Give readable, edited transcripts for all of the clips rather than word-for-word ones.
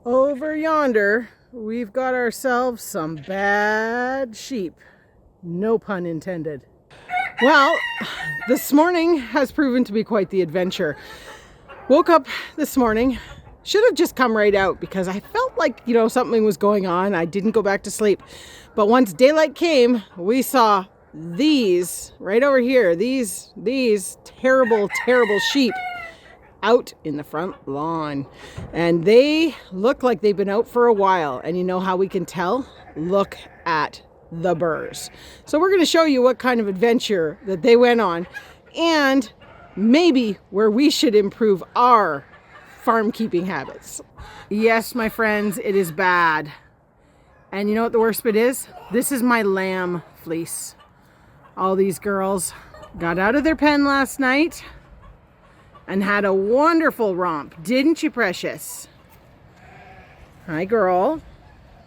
Over yonder, we've got ourselves some bad sheep. No pun intended. Well, this morning has proven to be quite the adventure. Woke up this morning, should have just come right out because I felt like, something was going on. I didn't go back to sleep. But once daylight came, we saw these right over here, these terrible, terrible sheep out in the front lawn, and they look like they've been out for a while. And you know how we can tell? Look at the burs. So we're going to show you what kind of adventure that they went on, and maybe where we should improve our farm keeping habits. Yes, my friends, it is bad. And you know what the worst bit is? This is my lamb fleece. All these girls got out of their pen last night and had a wonderful romp, didn't you, precious? Hi, girl.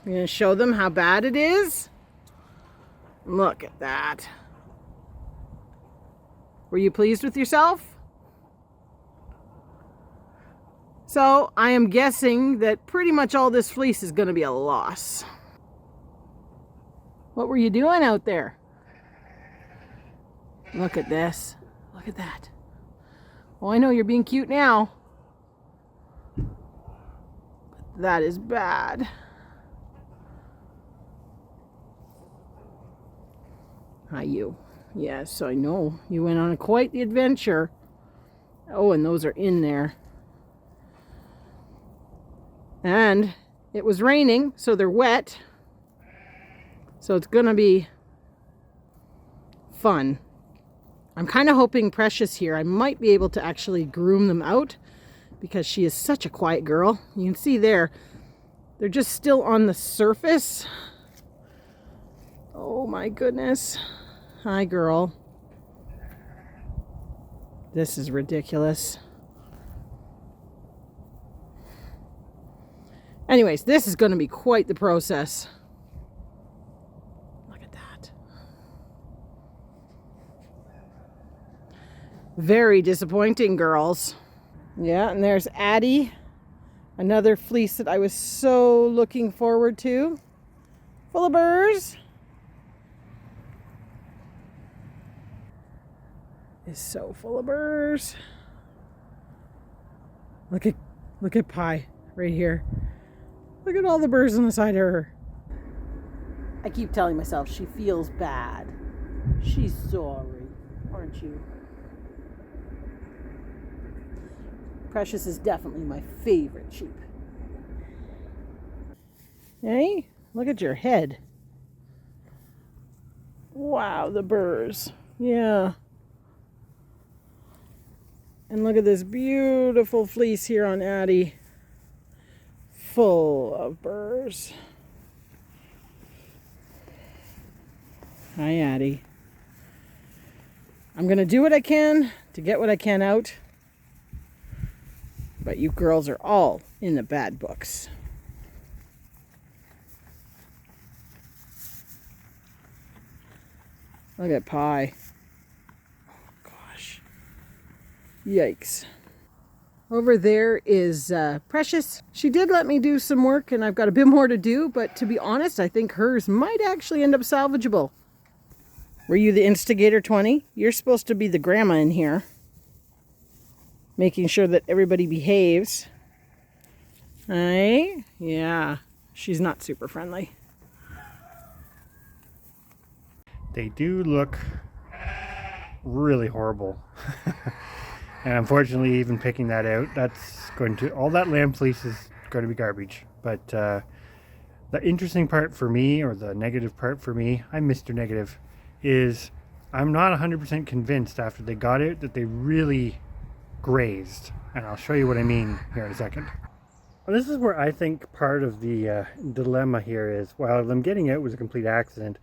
I'm going to show them how bad it is. Look at that. Were you pleased with yourself? So I am guessing that pretty much all this fleece is going to be a loss. What were you doing out there? Look at this. Look at that. Oh, I know you're being cute now. But that is bad. Hi, you. Yes, I know. You went on quite the adventure. Oh, and those are in there. And it was raining, so they're wet. So it's gonna be fun. I'm kind of hoping Precious here, I might be able to actually groom them out because she is such a quiet girl. You can see there, they're just still on the surface. Oh my goodness. Hi, girl. This is ridiculous. Anyways, this is going to be quite the process. Look at that. Very disappointing, girls. Yeah, and there's Addie, another fleece that I was so looking forward to. Full of burrs. Is so full of burrs. Look at Pie right here. Look at all the burrs on the side of her. I keep telling myself she feels bad. She's sorry, aren't you? Precious is definitely my favorite sheep. Hey, look at your head. Wow, the burrs. Yeah. And look at this beautiful fleece here on Addie. Full of burrs. Hi, Addie. I'm going to do what I can to get what I can out. But you girls are all in the bad books. Look at Pie. Oh, gosh. Yikes. Over there is Precious. She did let me do some work and I've got a bit more to do, but to be honest, I think hers might actually end up salvageable. Were you the instigator, 20? You're supposed to be the grandma in here, making sure that everybody behaves. Hey? Yeah, she's not super friendly. They do look really horrible. And unfortunately, even picking that out, all that lamb fleece is going to be garbage. But the interesting part for me, or the negative part for me, I'm Mr. Negative, is I'm not 100% convinced after they got out that they really grazed. And I'll show you what I mean here in a second. Well, this is where I think part of the dilemma here is, while them getting out was a complete accident,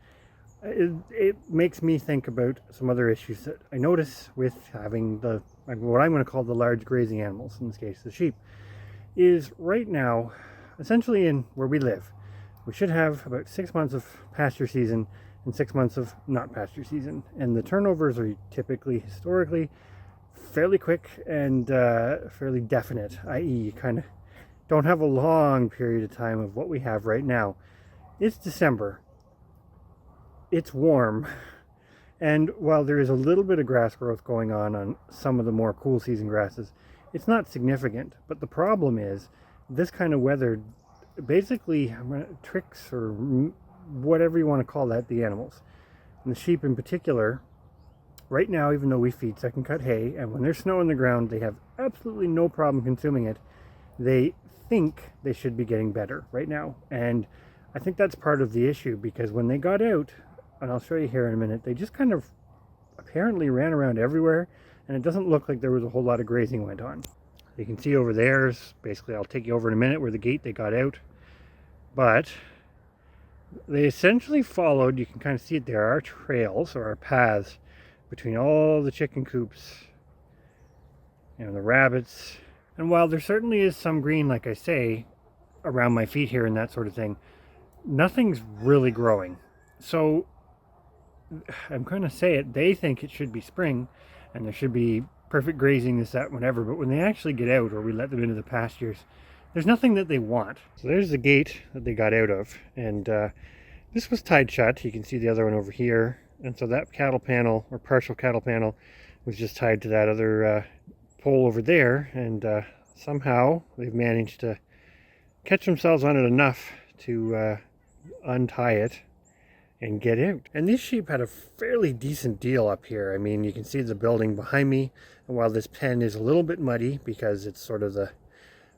it makes me think about some other issues that I notice with having what I'm going to call the large grazing animals, in this case the sheep, is right now, essentially in where we live, we should have about 6 months of pasture season and 6 months of not pasture season. And the turnovers are typically, historically, fairly quick and fairly definite, i.e. you kind of don't have a long period of time of what we have right now. It's December. It's warm. And while there is a little bit of grass growth going on some of the more cool season grasses, it's not significant. But the problem is this kind of weather basically tricks, or whatever you want to call that, the animals. And the sheep in particular, right now, even though we feed second cut hay, and when there's snow on the ground, they have absolutely no problem consuming it. They think they should be getting better right now. And I think that's part of the issue, because when they got out, and I'll show you here in a minute, they just kind of apparently ran around everywhere, and it doesn't look like there was a whole lot of grazing went on. You can see over there, basically I'll take you over in a minute, where the gate they got out. But they essentially followed, you can kind of see it there, our trails, or our paths, between all the chicken coops, the rabbits. And while there certainly is some green, like I say, around my feet here and that sort of thing, nothing's really growing. So I'm going to say it, they think it should be spring and there should be perfect grazing, this, that, whatever, but when they actually get out, or we let them into the pastures, there's nothing that they want. So there's the gate that they got out of, and this was tied shut. You can see the other one over here, and so that cattle panel, or partial cattle panel, was just tied to that other pole over there, and somehow they've managed to catch themselves on it enough to untie it and get out. And these sheep had a fairly decent deal up here. I mean, you can see the building behind me, and while this pen is a little bit muddy because it's sort of the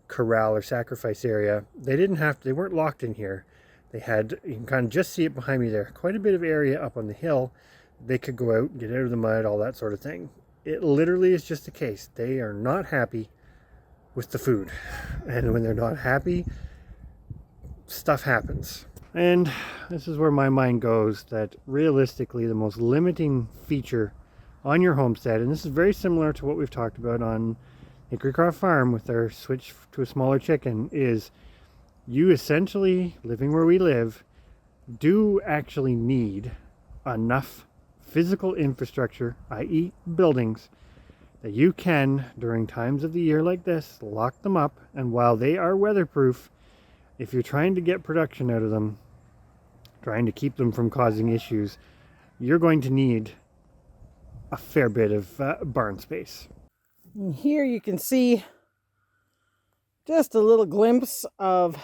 corral or sacrifice area, they weren't locked in here. They had, you can kind of just see it behind me there, quite a bit of area up on the hill. They could go out, get out of the mud, all that sort of thing. It literally is just a case. They are not happy with the food. And when they're not happy, stuff happens. And this is where my mind goes, that realistically the most limiting feature on your homestead, and this is very similar to what we've talked about on Hickorycroft Farm with our switch to a smaller chicken, is you essentially, living where we live, do actually need enough physical infrastructure, i.e. buildings, that you can, during times of the year like this, lock them up, and while they are weatherproof, if you're trying to get production out of them, trying to keep them from causing issues, you're going to need a fair bit of barn space. And here you can see just a little glimpse of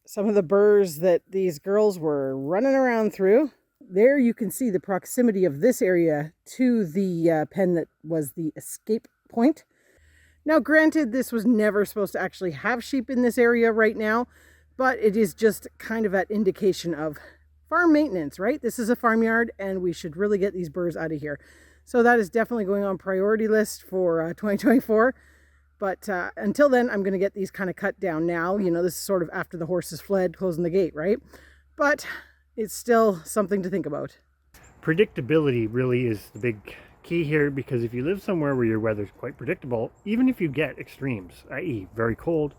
some of the burrs that these girls were running around through. There you can see the proximity of this area to the pen that was the escape point. Now granted, this was never supposed to actually have sheep in this area right now, but it is just kind of an indication of farm maintenance, right? This is a farmyard and we should really get these burrs out of here. So that is definitely going on priority list for 2024. But until then, I'm going to get these kind of cut down now. This is sort of after the horses fled, closing the gate, right? But it's still something to think about. Predictability really is the big key here, because if you live somewhere where your weather's quite predictable, even if you get extremes, i.e. very cold,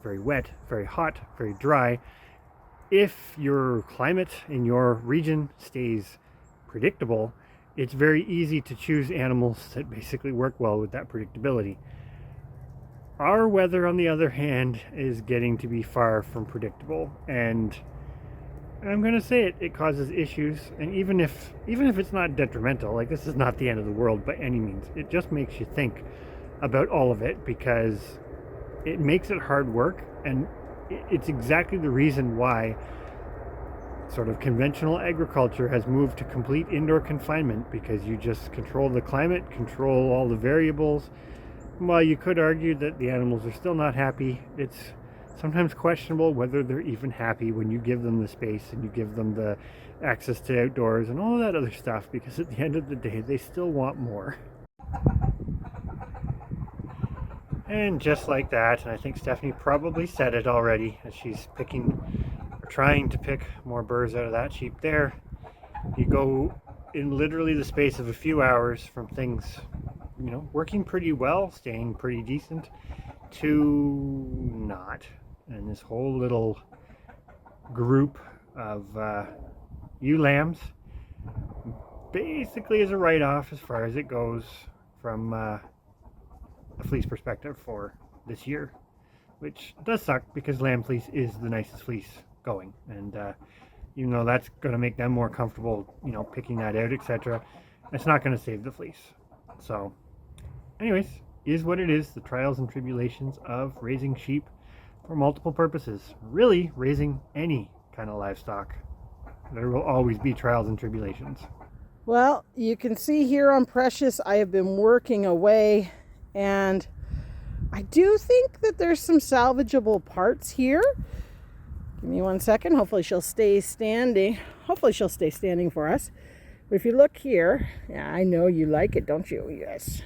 very wet, very hot, very dry, if your climate in your region stays predictable, it's very easy to choose animals that basically work well with that predictability. Our weather, on the other hand, is getting to be far from predictable, and I'm going to say it causes issues. And even if it's not detrimental, like, this is not the end of the world by any means, it just makes you think about all of it, because it makes it hard work, and it's exactly the reason why sort of conventional agriculture has moved to complete indoor confinement, because you just control the climate, control all the variables. While you could argue that the animals are still not happy, it's sometimes questionable whether they're even happy when you give them the space and you give them the access to outdoors and all of that other stuff, because at the end of the day, they still want more. And just like that, and I think Stephanie probably said it already, as she's trying to pick more burrs out of that sheep there, you go in literally the space of a few hours from things, working pretty well, staying pretty decent, to not. And this whole little group of ewe lambs basically is a write-off as far as it goes from a fleece perspective for this year. which does suck because lamb fleece is the nicest fleece going. And even though that's going to make them more comfortable, you know, picking that out, etc., it's not going to save the fleece. So anyways, is what it is, the trials and tribulations of raising sheep for multiple purposes. Really, raising any kind of livestock. There will always be trials and tribulations. Well, you can see here on Precious, I have been working away, and I do think that there's some salvageable parts here. Give me 1 second. Hopefully she'll stay standing. Hopefully she'll stay standing for us. But if you look here, yeah, I know you like it, don't you? Yes.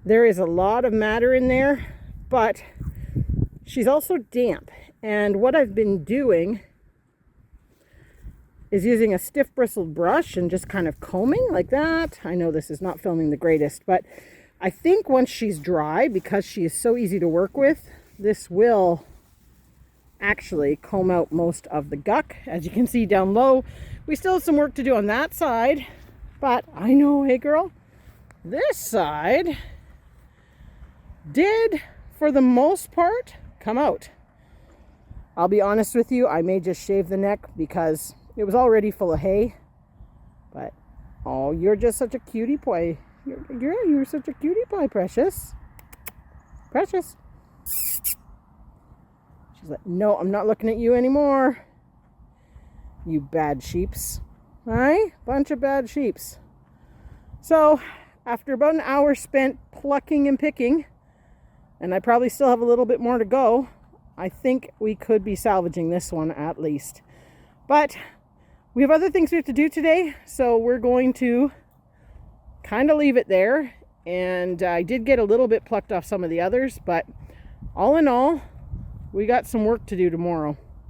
There is a lot of matter in there, but she's also damp. And what I've been doing is using a stiff bristled brush and just kind of combing like that. I know this is not filming the greatest, but I think once she's dry, because she is so easy to work with, this will actually comb out most of the guck. As you can see down low, we still have some work to do on that side, but I know, hey girl, this side did, for the most part, come out. I'll be honest with you, I may just shave the neck because it was already full of hay. But, oh, you're just such a cutie pie. You're such a cutie pie, Precious. Precious. She's like, no, I'm not looking at you anymore. You bad sheeps. Aye? Bunch of bad sheeps. So, after about an hour spent plucking and picking, and I probably still have a little bit more to go, I think we could be salvaging this one at least. But we have other things we have to do today, so we're going to kind of leave it there. And I did get a little bit plucked off some of the others, but all in all, we got some work to do tomorrow.